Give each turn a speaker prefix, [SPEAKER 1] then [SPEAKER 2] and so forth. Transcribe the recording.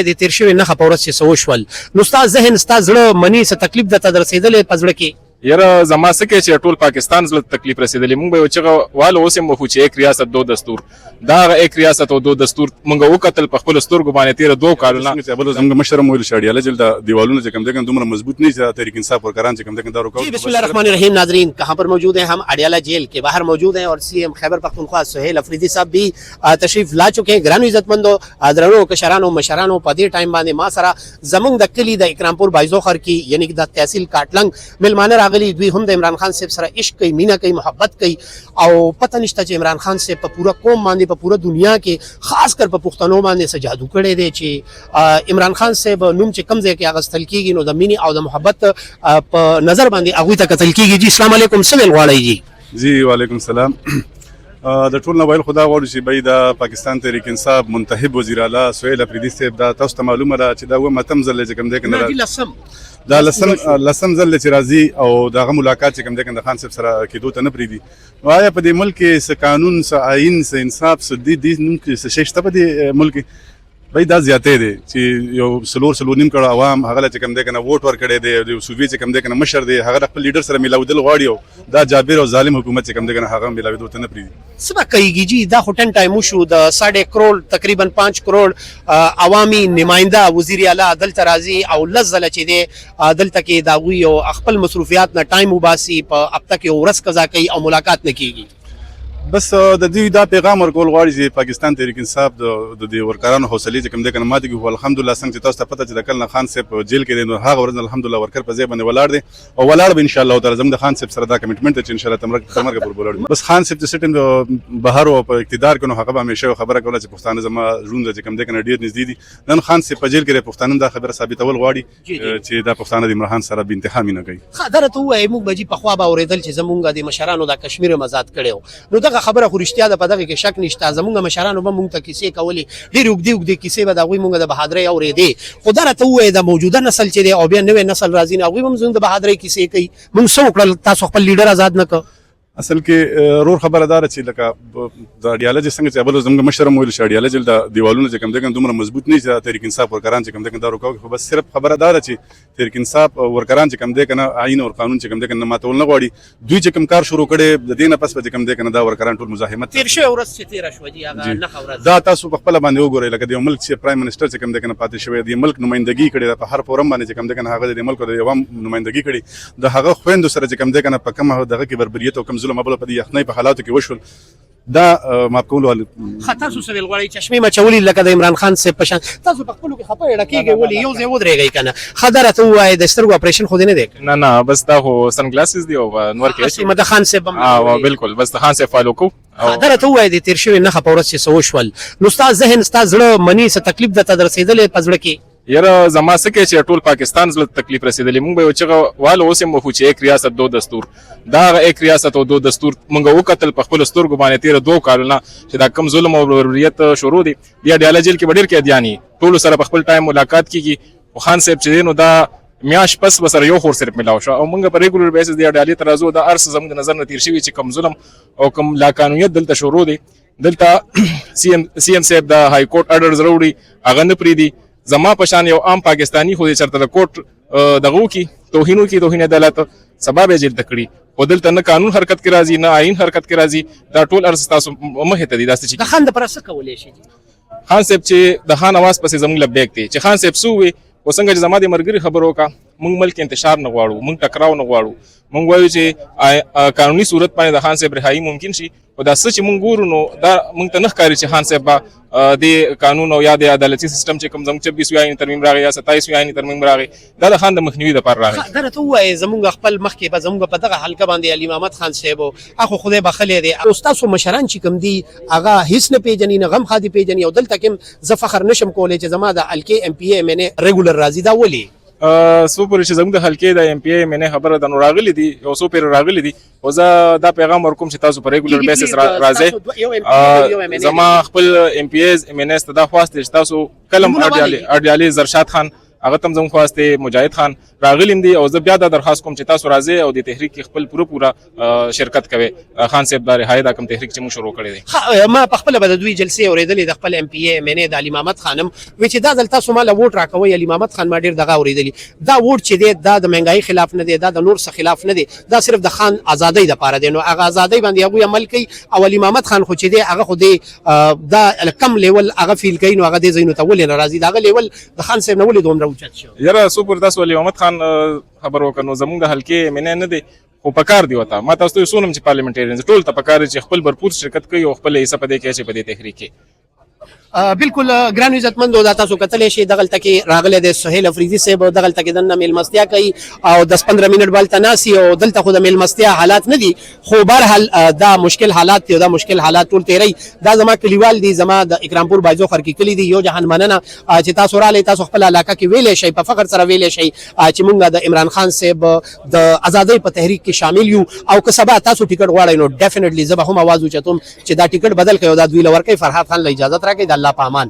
[SPEAKER 1] د تیر شوی نه خبره چې سوشول نو ستا ذهن ستا زړه منی څه تکلیف د ته رسیدلې پزړه کې
[SPEAKER 2] یاره زما څه کې چې ټول پاکستان زړه تکلیف رسیدلی مونږ به یو چغه والو اوس هم وخو چې یک ریاست دو دستور دا یک ریاست او دو دستور مونږ وکتل په خپل سترګو باندې تیر دوه کالونه
[SPEAKER 3] چې بل زموږ مشر مو شاړیاله جل د دیوالونو چې کم دغه دومره مضبوط نه چې تحریک انصاف ورکران چې کم دغه دارو
[SPEAKER 1] جی بسم الله الرحمن الرحیم ناظرین कहां पर मौजूद हैं हम अडियाला जेल के बाहर मौजूद हैं और सीएम खैबर पख्तूनख्वा सुहेल अफरीदी साहब भी तशरीफ ला चुके हैं ग्रानो इज्जतमंदो درنو کشرانو مشرانو په دې ټایم باندې ما سره زمونږ د کلی د اکرامپور بایزوخر کې یعنی د تحصیل کاټلنګ ملمانه راغلي دوی هم د عمران خان صاحب سره عشق کوي مینا کوي محبت کوي او پته نشته چې عمران خان صاحب په پورا قوم باندې په پورا دنیا کې خاص کر په پښتنو باندې څه جادو کړی دی چې عمران خان صاحب نوم چې کم ځای کې اغستل کیږي نو د مینی او د محبت په نظر باندې هغوی ته قتل کیږي. جی السلام علیکم څه ویل غواړئ؟
[SPEAKER 3] جی وعلیکم السلام. د ټول نوایل خدا غواړو چې بای د پاکستان تحریک انصاف منتخب وزیر اعلی سهیل افریدی صاحب دا تاسو ته معلومه ده چې دا و متم زل چې کوم دی کنه دا لسم زل چې راځي او دغه ملاقات چې کوم دی کنه خان صاحب سره کېدو ته نه پریدي نو آیا په دې ملک کې څه قانون څه آئین څه انصاف څه دې نوم کې څه شته په دې ملک بای دا زیاتې دي چې یو سلور نیم کړه عوام هغه چې کوم دی کنه ووټ ورکړي دي د صوبې چې کوم دی کنه مشر دی هغه خپل لیډر سره ملاودل غواړي دا جابر او ظالم حکومت چې کوم دی کنه هغه ملاودو ته نه پریدي
[SPEAKER 1] سبا کیږي جی دا هټن ټایم شو د 1.5 کروڑ تقریبا 5 کروڑ عوامي نماینده وزیر اعلی عدل ترازی او لزل چې دی عدل تکي دا وی او خپل مصروفیات نه ټایم وباسي په اب تک یو ورس قضا کوي او ملاقات نه کیږي
[SPEAKER 3] بس د دې دا پیغام ورکول غواړي چې پاکستان تحریک انصاف د دې ورکرانو حوصله چې کوم د کنه ماته کې الحمدلله څنګه چې تاسو ته پته چې د کلن خان صاحب جیل کې نو هغه ورځ الحمدلله ورکر په ځای باندې ولاړ دي او ولاړ به ان شاء الله تعالی زموږ د خان صاحب سره دا کمټمنټ چې ان شاء الله تمرګ پر ولاړ بس خان صاحب چې سټن بهر او په اقتدار کې نو هغه به همیشه خبره کوله چې پښتانه زما ژوند چې کوم د کنه ډیر نږدې دي نن خان صاحب په جیل کې پښتانه دا خبره ثابتول غواړي چې دا پښتانه د عمران سره به انتخاب نه کوي
[SPEAKER 1] خبره ته وای موږ بجی په خوا به اوریدل چې زمونږ د مشرانو د کشمیر مزاد کړو نو دغه خبره خو رښتیا په دغه کې شک نشته زمونږ مشرانو به مونږ ته کیسې کولې ډېر اوږدې کیسې به د هغوی مونږ د بهادرۍ اورېدې خو دا راته ووایه د موجوده نسل چې دی او بیا نوی نسل راځي نو هغوی به هم زموږ د بهادرۍ کیسې کوي مونږ څه وکړل تاسو خپل لیډر آزاد نه کړ
[SPEAKER 3] اصل کې رور خبره دار چې لکه د اډیاله چې څنګه چې بل زموږ مشر مو شاړیاله جل د دیوالونو چې کوم دغه دومره مضبوط نه چې تحریک انصاف ورکران چې کوم دغه دارو کوي خو بس صرف خبره دار چې تحریک انصاف ورکران چې کوم دغه آئین او قانون چې کوم دغه ماتول نه غواړي دوی چې کوم کار شروع کړي د دینه پس په کوم دغه دا ورکران ټول مزاحمت
[SPEAKER 1] تیر شوی ورځ چې تیر شو دی هغه نه خبره
[SPEAKER 3] دا تاسو په خپل باندې وګورئ لکه د ملک چې پرایم منسٹر چې کوم دغه پاتې شوی دی ملک نمائندګي کړي په هر فورم باندې چې کوم دغه هغه د ملک د عوام نمائندګي کړي د هغه خويندو سره چې کوم دغه په کومه دغه کې بربریت او کوم ظلم بل په دې یخنۍ په حالاتو کې وشول دا ماپ کول ول
[SPEAKER 1] خطر سو سویل غواړي چشمه مچولي لکه د عمران خان صاحب پشان تاسو په خپل کې خپه ډکیږي ولي یو ځای ودرېږي کنه خبره ته وای د سترګو اپریشن خو نه دی
[SPEAKER 2] نه بس دا هو سن گلاسز دی او نور کې
[SPEAKER 1] چې مد خان صاحب
[SPEAKER 2] بالکل بس خان صاحب فالو کو
[SPEAKER 1] خبره ته وای د تیر شوی نه خبره چې سوشول نو ستا ذهن ستا زړه منی څه تکلیف د ته رسیدلې پزړه کې
[SPEAKER 2] یاره زما څه کې چې ټول پاکستان زړه تکلیف رسیدلی مونږ به یو چغه والو اوس هم وخو چې یک ریاست دو دستور دا یک ریاست او دو دستور مونږ وکتل په خپل سترګو باندې تیر دوه کالونه چې دا کم ظلم او بربریت شروع دي بیا ډیاله جیل کې ډېر کې دیانی ټول سره په خپل ټایم ملاقات کیږي او خان صاحب چې نو دا میاش پس بسره یو خور صرف ملاو شو او مونږ په ریګولر بیسس دی ډیالي ترازو دا ارس زموږ نظر نه تیر شوی چې کم ظلم او کم لا قانونیت دلته شروع دي دلته سی ام صاحب د های کورټ اډرز وروړي هغه نه پریدي زما پشان یو عام پاکستانی خو دې چرته د کوټ دغو کی توهین عدالت سبب یې جلد کړی او دلته نه قانون حرکت کې راځي نه آئین حرکت کې راځي دا ټول ارز تاسو مخه ته دي داسې چې
[SPEAKER 1] د خان د پرسه کولې شي
[SPEAKER 2] خان صاحب چې د خان आवाज پسې زموږ لبیک دي چې خان صاحب سووي او څنګه چې زما د مرګري خبرو کا مونږ ملک انتشار نه غواړو مونږ ټکراو نه غواړو مونږ وایو چې قانوني صورت باندې د خان صاحب رهایی ممکن شي او دا څه چې مونږ ګورو نو دا مونږ ته نه ښکاري چې خان صاحب د قانون او یا د عدالتي سیستم چې کوم زموږ 26 آئین ترمیم راغی یا 27 آئین ترمیم راغی دا د خان د مخنیوي لپاره راغی
[SPEAKER 1] دا ته وایي زمونږ خپل مخکې به زمونږ په دغه حلقه باندې علي محمد خان صاحب اخو خدای بخلې دی او تاسو مشران چې کوم دي هغه هیڅ نه پیژني نه غم خادي پیژني او دلته کوم زه فخر نشم کولای چې زما د الکې ام پی ای مې ریګولر راځي دا ولي
[SPEAKER 2] سو پر چې زموږ د حلقې د ام پی ای مې خبره د نو راغلي دي او سو پر راغلي دي او زه دا پیغام ورکوم چې تاسو په ریګولر بیسس راځي زما خپل ام پی ایز ام ان اس ته دا خواست چې تاسو کلم اډیالي زرشاد خان هغه تم زموږ خواسته مجاهد خان راغلیم دي او زه بیا دا درخواست کوم چې تاسو راځئ او د تحریک کې خپل پوره شرکت کوئ. خان صاحب دا رهایی دا کوم تحریک چې موږ شروع کړی دی.
[SPEAKER 1] ما په خپل د دوی جلسې اورېدلې د خپل MP MNA د علي محمد خانم وی چې دا دلته سوماله ووټ راکوي. علي محمد خان ما ډیر دغه اورېدلی دا ووټ چې دی دا د مهنګای خلاف نه دی دا د نور څه خلاف نه دی دا صرف د خان ازادۍ د پاره دی نو هغه ازادۍ باندې هغه عمل کوي او علي محمد خان خو چې دی هغه خو دی دا کم لیول هغه فیل کوي نو هغه د زینو ته ولې ناراضي دا لیول د خان صاحب نه ولې دومره اوچت شو.
[SPEAKER 2] یاره سپر تاسو علي محمد خان خبر وکړو زموږ د حلقې منه نه دی خو پکار دی وته ما تاسو ته سونم چې پارلیمنټریانز ټول ته پکار چې خپل برپور شرکت کوي او خپل حصہ پدې کې چې پدې تحریک کې
[SPEAKER 1] بالکل ګران عزتمندو دا تاسو کتلی شي دغلته کې راغله د سهیل افریدي صاحب دغلته کې دنه میلمستیا کوي او 10-15 منټ بل تناسي او دلته خو د میلمستیا حالات نه دي خو بهرحال دا مشکل حالات دي دا مشکل حالات ټول تیری دا زما کلیوال دي زما د اکرامپور بایزو خر کې کلی دي یو جهان مننه چې تاسو را لې تاسو خپل علاقه کې ویلې شي په فخر سره ویلې شي چې مونږ د عمران خان صاحب د ازادۍ په تحریک کې شامل یو او که سبا تاسو ټیکټ غواړئ نو ډیفینټلی زه به هم आवाज اوچتم چې دا ټیکټ بدل کړئ او دا دوی لور کوي فرحات خان له اجازه راکړي د الله په امان.